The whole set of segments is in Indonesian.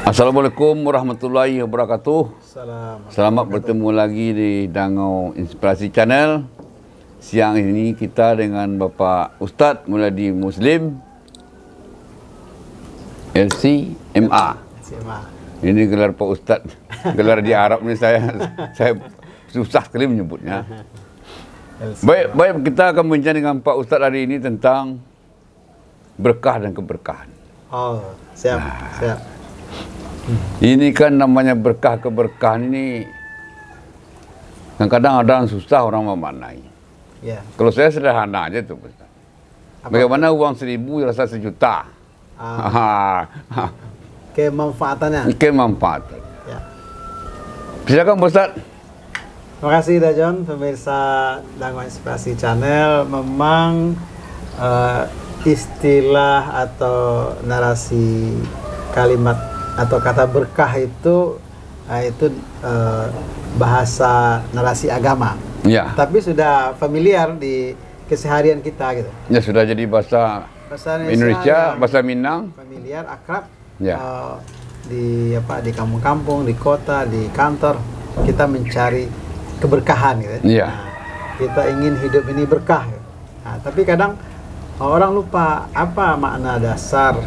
Assalamualaikum warahmatullahi wabarakatuh. Selamat bertemu lagi di Dangau Inspirasi Channel. Siang ini kita dengan Bapak Ustadz Muladi Muslim LCMA. Ini gelar Pak Ustadz. Gelar di Arab ini saya susah sekali menyebutnya. Baik, kita akan bincang dengan Pak Ustadz hari ini tentang berkah dan keberkahan. Oh, siap. Ini kan namanya berkah keberkahan ini kadang-kadang ada yang susah orang memaknai. Ya. Kalau saya sederhana aja tuh, Ustaz. Bagaimana uang 1.000 rasa 1 juta? Kemanfaatannya. Kemanfaatan. Ya. Silakan, Ustaz. Terima kasih Dajon, pemirsa Dangau Inspirasi Channel. Memang istilah atau narasi kalimat atau kata berkah itu bahasa narasi agama. Ya. Tapi sudah familiar di keseharian kita gitu. Ya, sudah jadi bahasa Indonesia, bahasa Minang. Familiar, akrab. Ya. Di kampung-kampung, di kota, di kantor kita mencari keberkahan gitu. Ya. Nah, kita ingin hidup ini berkah. Gitu. Nah, tapi kadang orang lupa apa makna dasar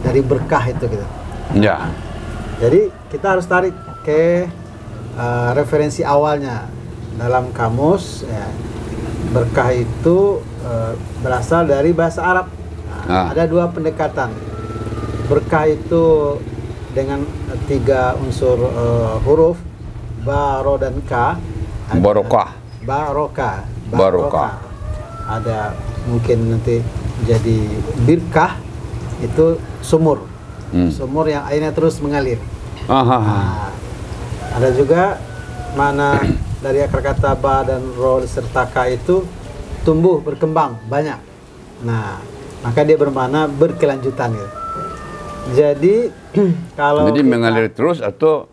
dari berkah itu gitu. Ya. Jadi kita harus tarik ke referensi awalnya dalam kamus. Ya, berkah itu berasal dari bahasa Arab. Nah, ada dua pendekatan. Berkah itu dengan 3 unsur huruf ba, ro, dan ka. Barokah. Barokah. Ada mungkin nanti jadi birkah, itu sumur. Sumur yang airnya terus mengalir. Nah, ada juga mana dari akar kata ba dan ro serta ka itu tumbuh, berkembang, banyak. Nah, maka dia bermakna berkelanjutan gitu. Jadi kalau jadi mengalir terus atau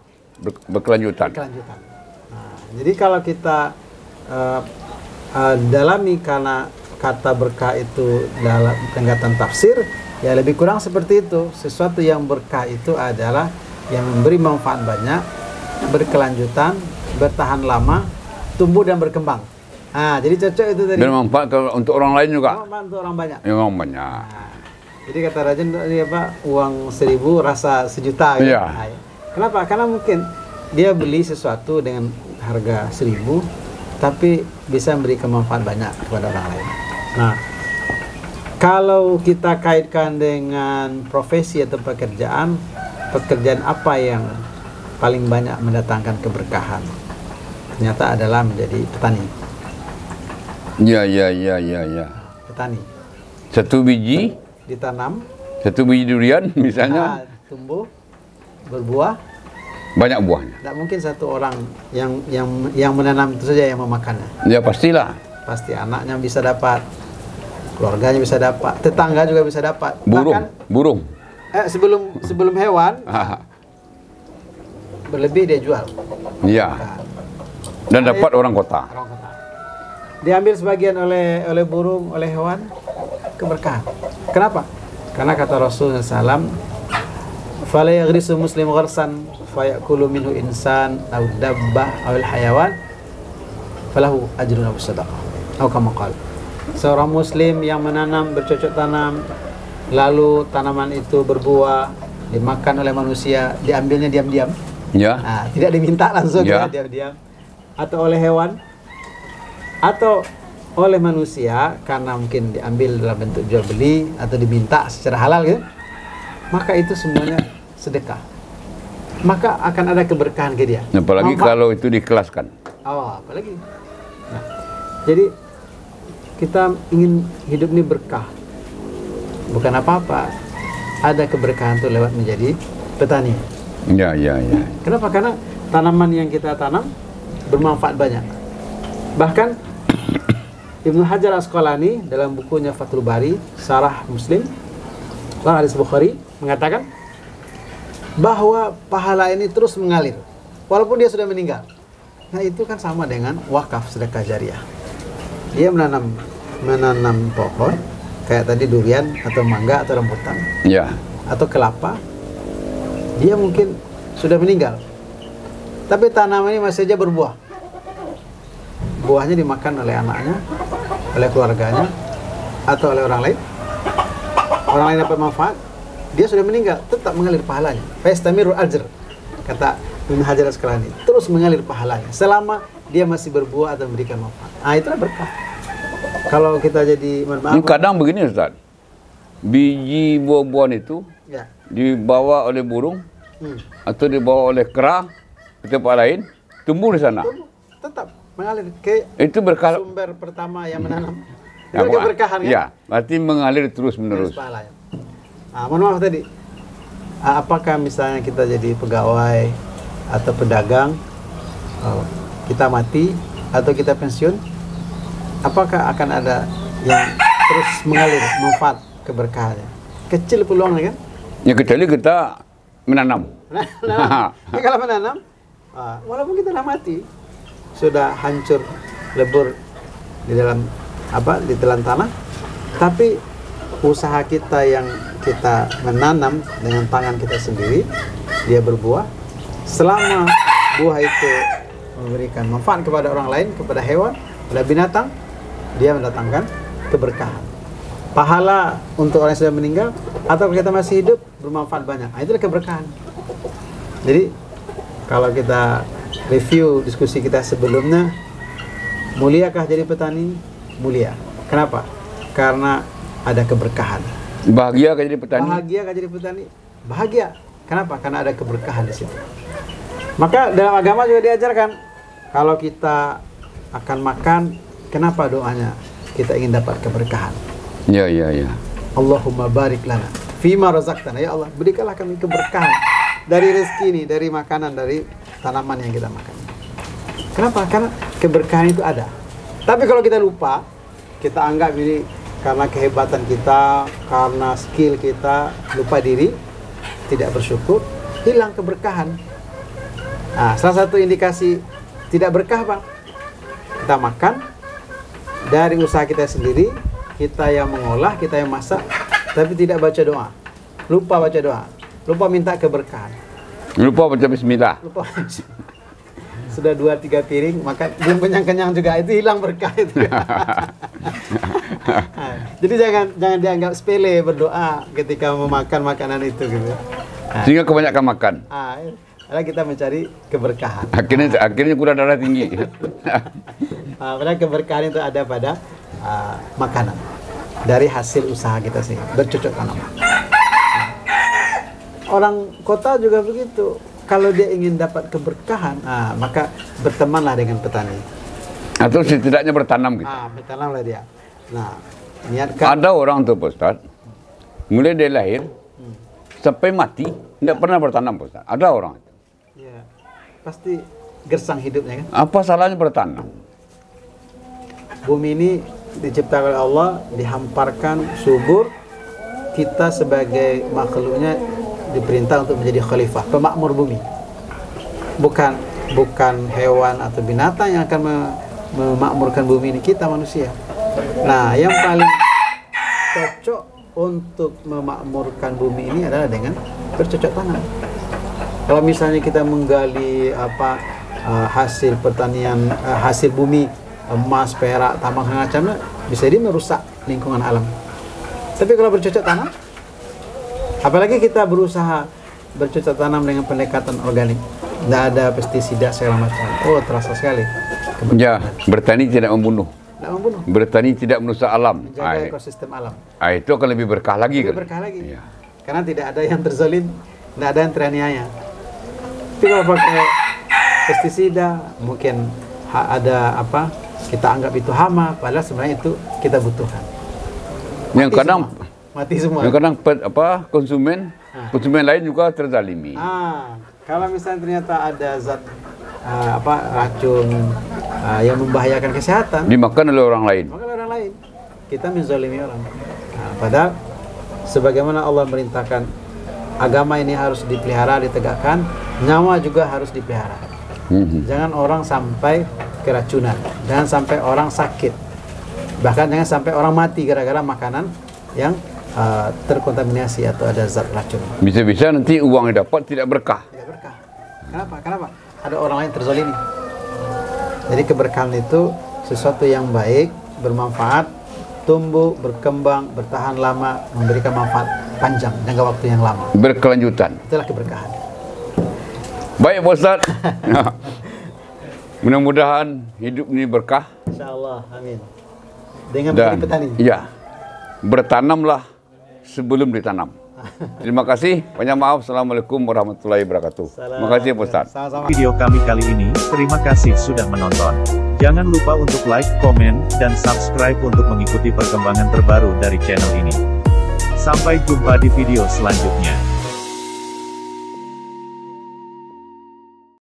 berkelanjutan. Nah, jadi kalau kita dalami karena kata berkah itu dalam pendekatan tafsir, ya lebih kurang seperti itu. Sesuatu yang berkah itu adalah yang memberi manfaat banyak, berkelanjutan, bertahan lama, tumbuh dan berkembang. Nah, jadi cocok itu tadi. Bermanfaat untuk orang lain juga. Bermanfaat untuk orang banyak. Orang banyak. Nah, jadi kata Rajan ini uang 1.000 rasa 1 juta. Gitu. Iya. Nah, kenapa? Karena mungkin dia beli sesuatu dengan harga 1.000, tapi bisa memberikan manfaat banyak kepada orang lain. Nah, kalau kita kaitkan dengan profesi atau pekerjaan apa yang paling banyak mendatangkan keberkahan? Ternyata adalah menjadi petani. Ya. Petani. 1 biji Ditanam. 1 biji durian misalnya. Tumbuh, berbuah. Banyak buahnya. Tidak mungkin satu orang yang menanam itu saja yang memakannya. Ya pastilah. Pasti anaknya bisa dapat, keluarganya bisa dapat, tetangga juga bisa dapat. Burung. Sebelum hewan berlebih dia jual. Iya. Dan dapat orang kota. Diambil sebagian oleh burung, oleh hewan, keberkahan. Kenapa? Karena kata Rasulullah SAW, fala yaghrisu muslim gharsan fayakulu minhu insan aw dabbah aw hayawan falahu ajrun aw sadaqah. Atau kama qala. Seorang muslim yang menanam, bercocok tanam, lalu tanaman itu berbuah, dimakan oleh manusia, diambilnya diam-diam. Ya. Nah, tidak diminta langsung, ya, diam-diam. Atau oleh hewan, atau oleh manusia karena mungkin diambil dalam bentuk jual beli atau diminta secara halal gitu. Maka itu semuanya sedekah. Maka akan ada keberkahan ke dia. Apalagi kalau itu dikelaskan. Apalagi. Nah, jadi kita ingin hidup ini berkah. Bukan apa-apa. Ada keberkahan itu lewat menjadi petani. Ya. Kenapa? Karena tanaman yang kita tanam bermanfaat banyak. Bahkan Ibnu Hajar Asqalani dalam bukunya Fathul Bari, Syarah Muslim, hadis Bukhari, mengatakan bahwa pahala ini terus mengalir walaupun dia sudah meninggal. Nah, itu kan sama dengan wakaf, sedekah jariah. Dia menanam pohon kayak tadi durian atau mangga atau rambutan, ya, atau kelapa, dia mungkin sudah meninggal, tapi tanaman ini masih saja berbuah. Buahnya dimakan oleh anaknya, oleh keluarganya, atau oleh orang lain. Orang lain dapat manfaat, dia sudah meninggal, tetap mengalir pahalanya. Fayastamirul ajr, kata Ibnu Hajar Asqalani, terus mengalir pahalanya selama dia masih berbuah atau memberikan manfaat. Ah, itulah berkah. Kalau kita jadi kadang begini Ustaz, biji buah-buahan itu ya, dibawa oleh burung atau dibawa oleh kera ke tempat lain, tumbuh di sana. tetap mengalir ke Itu berkah. sumber pertama yang menanam. Itu keberkahan kan? Ya, berarti mengalir terus menerus. Nah, mohon maaf tadi. Apakah misalnya kita jadi pegawai atau pedagang, kita mati atau kita pensiun, apakah akan ada yang terus mengalir manfaat keberkahannya? Kecil peluangnya kan? Ya kecuali kita menanam. Ya, kalau menanam, walaupun kita sudah mati, sudah hancur lebur di dalam di telan tanah, tapi usaha kita yang kita menanam dengan tangan kita sendiri, dia berbuah. Selama buah itu memberikan manfaat kepada orang lain, kepada hewan, kepada binatang, dia mendatangkan keberkahan. Pahala untuk orang yang sudah meninggal atau kita masih hidup bermanfaat banyak. Nah, itulah keberkahan. Jadi kalau kita review diskusi kita sebelumnya, muliakah jadi petani? Mulia. Kenapa? Karena ada keberkahan. Bahagia kan jadi petani? Bahagia kan jadi petani? Bahagia. Kenapa? Karena ada keberkahan di situ. Maka dalam agama juga diajarkan, kalau kita akan makan, kenapa doanya kita ingin dapat keberkahan? Ya. Allahumma barik lana fima razaqtana, ya Allah, berikanlah kami keberkahan dari rezeki ini, dari makanan, dari tanaman yang kita makan. Kenapa? Karena keberkahan itu ada. Tapi kalau kita lupa, kita anggap ini karena kehebatan kita, karena skill kita, lupa diri, tidak bersyukur, hilang keberkahan. Nah, salah satu indikasi tidak berkah, Pak, kita makan dari usaha kita sendiri, kita yang mengolah, kita yang masak, tapi tidak baca doa, lupa baca doa, lupa minta keberkahan, lupa baca bismillah, lupa. Sudah 2-3 piring makan, belum kenyang-kenyang juga, itu hilang berkah itu. Jadi jangan dianggap sepele berdoa ketika memakan makanan itu gitu. Sehingga kebanyakan makan. Karena kita mencari keberkahan. Akhirnya gula darah tinggi. Padahal keberkahan itu ada pada makanan dari hasil usaha kita sih, bercocok tanam. Orang kota juga begitu. Kalau dia ingin dapat keberkahan, maka bertemanlah dengan petani. Atau setidaknya bertanam gitu. Bertanamlah dia. Nah, niatkan. Ada orang tuh, Ustaz, mulai dari lahir sampai mati tidak pernah bertanam, Ustaz. Ada orang. Ya, pasti gersang hidupnya kan. Apa salahnya bertanam? Bumi ini diciptakan oleh Allah, dihamparkan subur. Kita sebagai makhluknya diperintah untuk menjadi khalifah, pemakmur bumi. Bukan hewan atau binatang yang akan memakmurkan bumi ini, kita manusia. Nah, yang paling cocok untuk memakmurkan bumi ini adalah dengan bercocok tanam. Kalau misalnya kita menggali hasil pertanian, hasil bumi, emas, perak, tambang macamnya, bisa jadi merusak lingkungan alam. Tapi kalau bercocok tanam, apalagi kita berusaha bercocok tanam dengan pendekatan organik, tidak ada pestisida segala macam. Oh, terasa sekali. Ya, bertani tidak membunuh. Tidak membunuh. Bertani tidak merusak alam. Menjaga ekosistem alam. Itu akan lebih berkah lagi. Lebih berkah lagi. Ya. Karena tidak ada yang terzalim, tidak ada yang teraniaya. Tapi kalau pakai pestisida, mungkin ada kita anggap itu hama, padahal sebenarnya itu kita butuhkan. Yang kadang mati semua. Yang kadang konsumen lain juga terzalimi. Kalau misalnya ternyata ada zat racun yang membahayakan kesehatan, dimakan oleh orang lain. Kita menzalimi orang. Padahal sebagaimana Allah merintahkan, agama ini harus dipelihara, ditegakkan, nyawa juga harus dipelihara. Jangan orang sampai keracunan, jangan sampai orang sakit, bahkan jangan sampai orang mati gara-gara makanan yang terkontaminasi atau ada zat racun. Bisa-bisa nanti uang yang dapat tidak berkah. Tidak berkah. Kenapa? Kenapa? Ada orang lain terzolimi. Jadi keberkahan itu sesuatu yang baik, bermanfaat, tumbuh, berkembang, bertahan lama, memberikan manfaat panjang, jangka waktu yang lama. Berkelanjutan. Itulah keberkahan. Baik Pak Ustaz. Mudah-mudahan hidup ini berkah. Insyaallah, amin. Dengan Dan menjadi petani. iya, bertanamlah sebelum ditanam. Terima kasih. Banyak maaf. Assalamualaikum warahmatullahi wabarakatuh. Terima kasih Pak Ustaz. Sama-sama. Video kami kali ini, terima kasih sudah menonton. Jangan lupa untuk like, komen, dan subscribe untuk mengikuti perkembangan terbaru dari channel ini. Sampai jumpa di video selanjutnya.